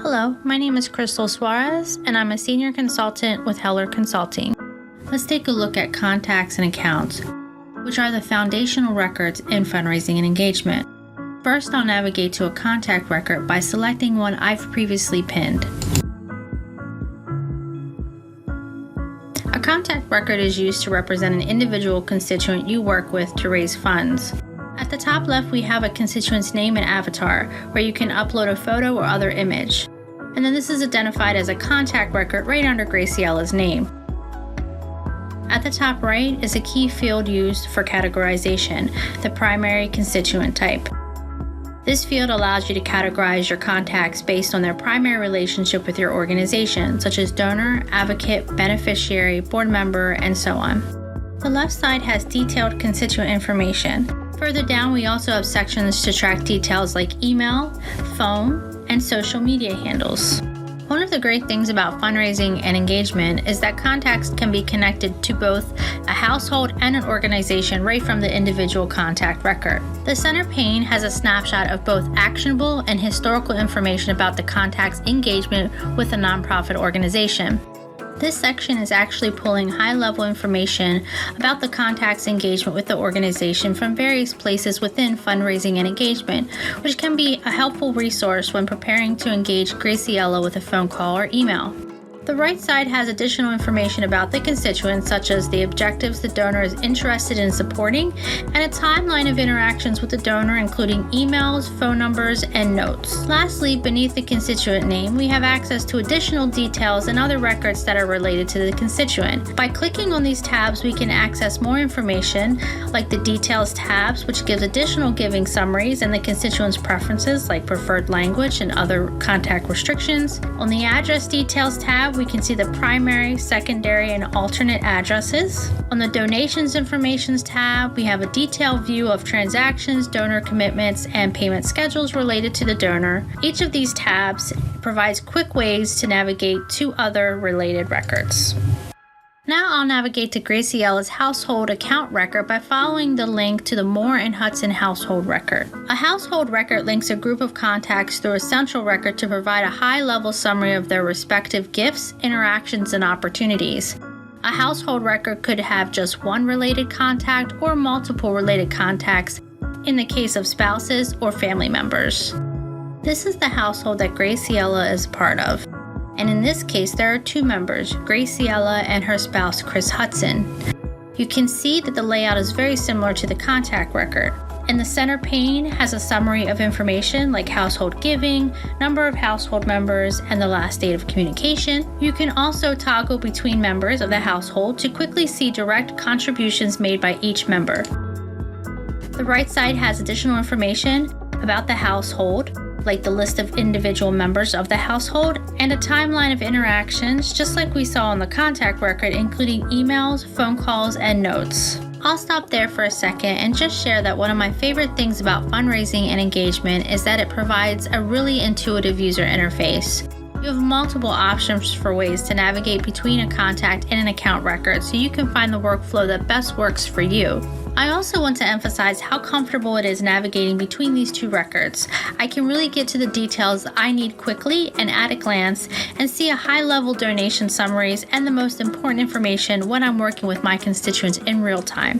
Hello, my name is Crystal Suarez, and I'm a senior consultant with Heller Consulting. Let's take a look at contacts and accounts, which are the foundational records in fundraising and engagement. First, I'll navigate to a contact record by selecting one I've previously pinned. A contact record is used to represent an individual constituent you work with to raise funds. At the top left, we have a constituent's name and avatar, where you can upload a photo or other image. And then this is identified as a contact record right under Graciella's name. At the top right is a key field used for categorization, the primary constituent type. This field allows you to categorize your contacts based on their primary relationship with your organization, such as donor, advocate, beneficiary, board member, and so on. The left side has detailed constituent information. Further down, we also have sections to track details like email, phone, and social media handles. One of the great things about fundraising and engagement is that contacts can be connected to both a household and an organization right from the individual contact record. The center pane has a snapshot of both actionable and historical information about the contact's engagement with a nonprofit organization. This section is actually pulling high-level information about the contact's engagement with the organization from various places within fundraising and engagement, which can be a helpful resource when preparing to engage Graciella with a phone call or email. The right side has additional information about the constituents, such as the objectives the donor is interested in supporting, and a timeline of interactions with the donor, including emails, phone numbers, and notes. Lastly, beneath the constituent name, we have access to additional details and other records that are related to the constituent. By clicking on these tabs, we can access more information, like the Details tabs, which gives additional giving summaries and the constituent's preferences, like preferred language and other contact restrictions. On the Address Details tab, we can see the primary, secondary, and alternate addresses. On the Donations Informations tab, we have a detailed view of transactions, donor commitments, and payment schedules related to the donor. Each of these tabs provides quick ways to navigate to other related records. Now I'll navigate to Graciella's household account record by following the link to the Moore and Hudson household record. A household record links a group of contacts through a central record to provide a high-level summary of their respective gifts, interactions, and opportunities. A household record could have just one related contact or multiple related contacts in the case of spouses or family members. This is the household that Graciella is part of. And in this case, there are two members, Graciella and her spouse, Chris Hudson. You can see that the layout is very similar to the contact record. And the center pane has a summary of information like household giving, number of household members, and the last date of communication. You can also toggle between members of the household to quickly see direct contributions made by each member. The right side has additional information about the household, like the list of individual members of the household, and a timeline of interactions, just like we saw on the contact record, including emails, phone calls, and notes. I'll stop there for a second and just share that one of my favorite things about fundraising and engagement is that it provides a really intuitive user interface. You have multiple options for ways to navigate between a contact and an account record, so you can find the workflow that best works for you. I also want to emphasize how comfortable it is navigating between these two records. I can really get to the details I need quickly and at a glance, and see a high-level donation summaries and the most important information when I'm working with my constituents in real time.